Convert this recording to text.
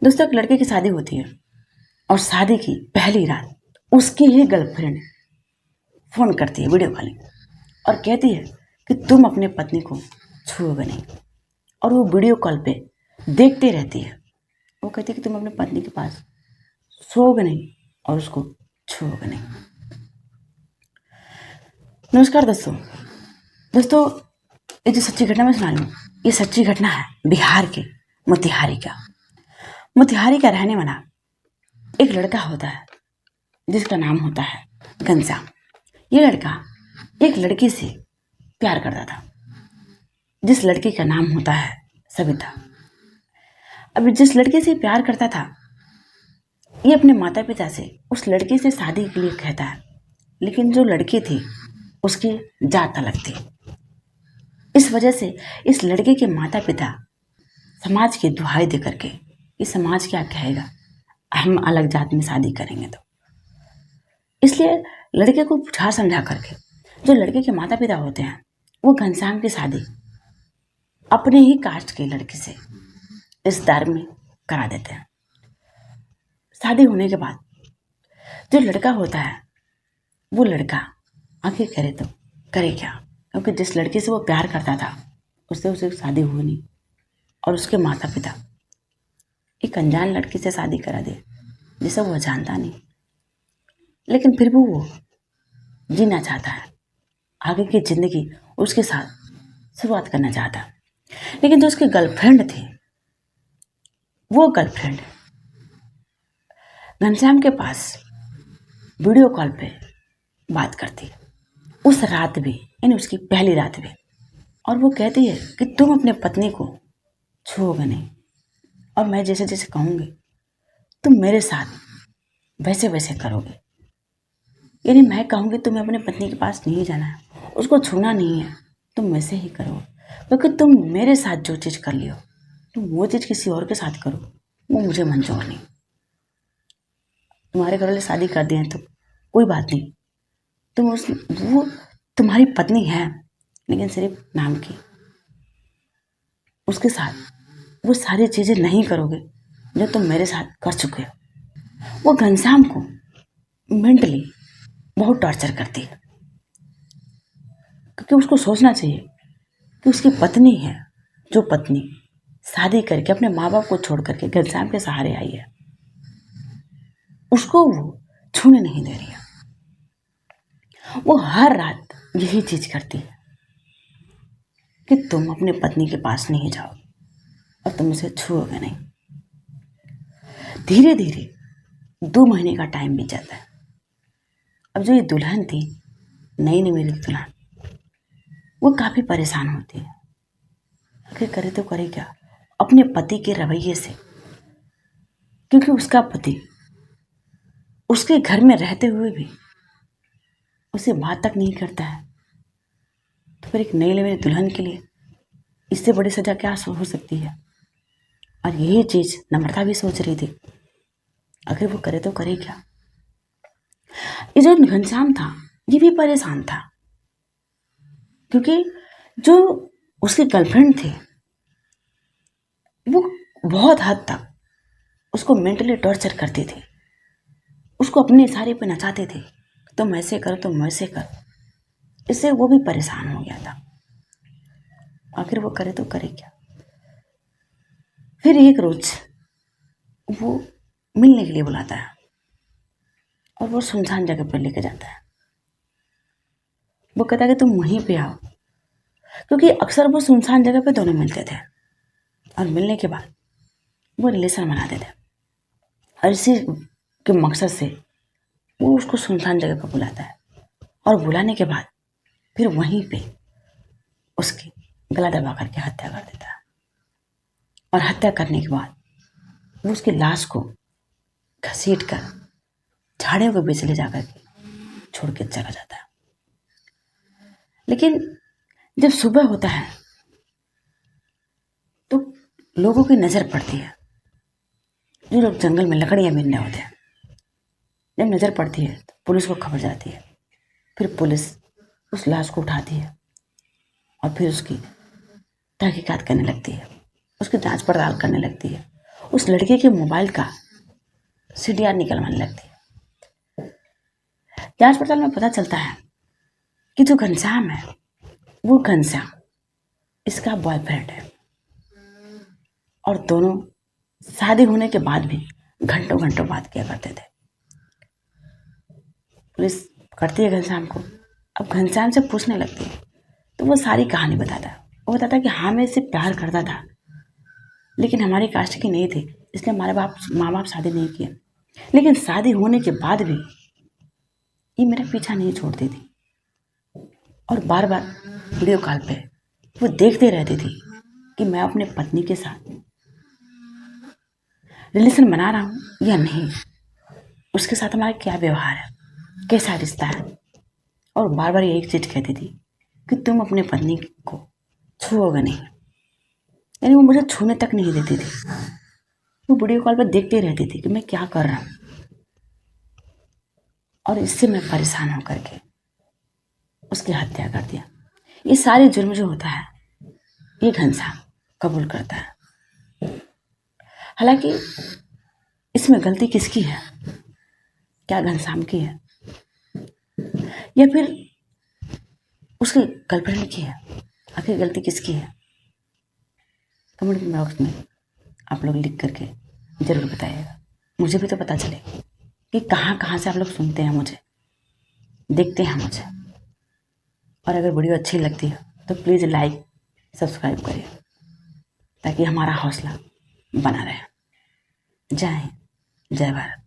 दोस्तों, एक लड़के की शादी होती है और शादी की पहली रात उसकी ही गर्लफ्रेंड फ़ोन करती है, वीडियो कॉलिंग, और कहती है कि तुम अपने पत्नी को छुओगे नहीं। और वो वीडियो कॉल पे देखते रहती है। वो कहती है कि तुम अपने पत्नी के पास सोओगे नहीं और उसको छुओगे नहीं। नमस्कार दोस्तों। ये जो सच्ची घटना मैं सुना रही हूँ, ये सच्ची घटना है बिहार के मोतिहारी का। मोतिहारी का रहने वाला एक लड़का होता है जिसका नाम होता है घनश्याम। ये लड़का एक लड़की से प्यार करता था जिस लड़की का नाम होता है सविता। अब जिस लड़की से प्यार करता था, ये अपने माता पिता से उस लड़की से शादी के लिए कहता है, लेकिन जो लड़की थी उसकी जात अलग थी। इस वजह से इस लड़के के माता पिता समाज की दुहाई दे करके, ये समाज क्या कहेगा, हम अलग जात में शादी करेंगे तो, इसलिए लड़के को बुझा समझा करके जो लड़के के माता पिता होते हैं वो घनश्याम की शादी अपने ही कास्ट के लड़के से रिश्तेदार में करा देते हैं। शादी होने के बाद जो लड़का होता है वो लड़का आखिर करे तो करे क्या, क्योंकि जिस लड़की से वो प्यार करता था उससे उसे शादी हुई नहीं और उसके माता पिता एक अनजान लड़की से शादी करा दे जिसे वो जानता नहीं, लेकिन फिर भी वो जीना चाहता है, आगे की जिंदगी उसके साथ शुरुआत करना चाहता है। लेकिन जो उसकी गर्लफ्रेंड थी, वो गर्लफ्रेंड घनश्याम के पास वीडियो कॉल पे बात करती है, उस रात भी, यानी उसकी पहली रात भी, और वो कहती है कि तुम अपने पत्नी को छुओगे नहीं और मैं जैसे जैसे कहूँगी तुम मेरे साथ वैसे वैसे करोगे। यानी मैं कहूँगी तुम्हें अपने पत्नी के पास नहीं जाना है, उसको छूना नहीं है, तुम वैसे ही करो, क्योंकि तुम मेरे साथ जो चीज़ कर लियो तुम वो चीज़ किसी और के साथ करो, वो मुझे मंजूर नहीं। तुम्हारे घर वाले शादी कर दिए हैं तो कोई बात नहीं, वो तुम्हारी पत्नी है लेकिन सिर्फ नाम की। उसके साथ वो सारी चीज़ें नहीं करोगे जो तुम मेरे साथ कर चुके हो। वो घनश्याम को मेंटली बहुत टॉर्चर करती है, क्योंकि उसको सोचना चाहिए कि उसकी पत्नी है, जो पत्नी शादी करके अपने माँ बाप को छोड़ करके घनश्याम के सहारे आई है, उसको वो छूने नहीं दे रही है। वो हर रात यही चीज करती है कि तुम अपने पत्नी के पास नहीं जाओ और तुम उसे छुओगे नहीं। धीरे धीरे 2 महीने का टाइम बीत जाता है। अब जो ये दुल्हन थी, नई मेरी दुल्हन, वो काफी परेशान होती है। आखिर करे तो करे क्या अपने पति के रवैये से, क्योंकि उसका पति उसके घर में रहते हुए भी उसे बात तक नहीं करता है। तो फिर एक नई मेरी दुल्हन के लिए इससे बड़ी सजा क्या हो सकती है। और यही चीज नम्रता भी सोच रही थी, आखिर वो करे तो करे क्या। ये जो घनश्याम था ये भी परेशान था, क्योंकि जो उसकी गर्लफ्रेंड थी वो बहुत हद तक उसको मेंटली टॉर्चर करती थी, उसको अपने इशारे पे नचाते थे, तुम ऐसे कर तुम वैसे कर। इससे वो भी परेशान हो गया था, आखिर वो करे तो करे क्या। फिर एक रोज वो मिलने के लिए बुलाता है और वो सुनसान जगह पर लेके जाता है। वो कहता है कि तुम वहीं पे आओ, क्योंकि अक्सर वो सुनसान जगह पे दोनों मिलते थे और मिलने के बाद वो रिलेशन बनाते थे। और इसी के मकसद से वो उसको सुनसान जगह पर बुलाता है और बुलाने के बाद फिर वहीं पे उसकी गला दबा करके हत्या कर देता है। और हत्या करने के बाद वो उसकी लाश को घसीट कर झाड़ियों के बीच ले जाकर के छोड़ के चला जाता है। लेकिन जब सुबह होता है तो लोगों की नजर पड़ती है, जो लोग जंगल में लकड़ियां बीनने होते हैं, जब नजर पड़ती है तो पुलिस को खबर जाती है। फिर पुलिस उस लाश को उठाती है और फिर उसकी तहकीकात करने लगती है, उसकी जांच पड़ताल करने लगती है। उस लड़के के मोबाइल का सीडीआर निकलवाने लगती है। जांच पड़ताल में पता चलता है कि जो घनश्याम है वो घनश्याम इसका बॉयफ्रेंड है, और दोनों शादी होने के बाद भी घंटों घंटों बात किया करते थे। पुलिस पकड़ती है घनश्याम को। अब घनश्याम से पूछने लगती है तो वो सारी कहानी बताता है। वो बताता है कि हाँ, मैं इससे प्यार करता था, लेकिन हमारी कास्ट की नहीं थी, इसलिए हमारे माँ बाप शादी नहीं किए। लेकिन शादी होने के बाद भी ये मेरा पीछा नहीं छोड़ती थी, और बार बार वीडियो कॉल पे वो देखते रहती थी कि मैं अपने पत्नी के साथ रिलेशन बना रहा हूँ या नहीं, उसके साथ हमारा क्या व्यवहार है, कैसा रिश्ता है। और बार बार यही चीज कहती थी कि तुम अपने पत्नी को छुओगे नहीं। यानी वो मुझे छूने तक नहीं देती थी। वो वीडियो कॉल पर देखती रहती थी कि मैं क्या कर रहा हूँ, और इससे मैं परेशान होकर के उसकी हत्या कर दिया। ये सारे जुर्म जो होता है ये घनश्याम कबूल करता है। हालांकि इसमें गलती किसकी है? क्या घनश्याम की है या फिर उसकी गर्लफ्रेंड की है? आखिर गलती किसकी है? कमेंट बॉक्स में आप लोग लिख करके ज़रूर बताइएगा। मुझे भी तो पता चले कि कहाँ कहाँ से आप लोग सुनते हैं मुझे, देखते हैं मुझे। और अगर वीडियो अच्छी लगती है तो प्लीज़ लाइक सब्सक्राइब करिए, ताकि हमारा हौसला बना रहे। जय हिंद, जय भारत।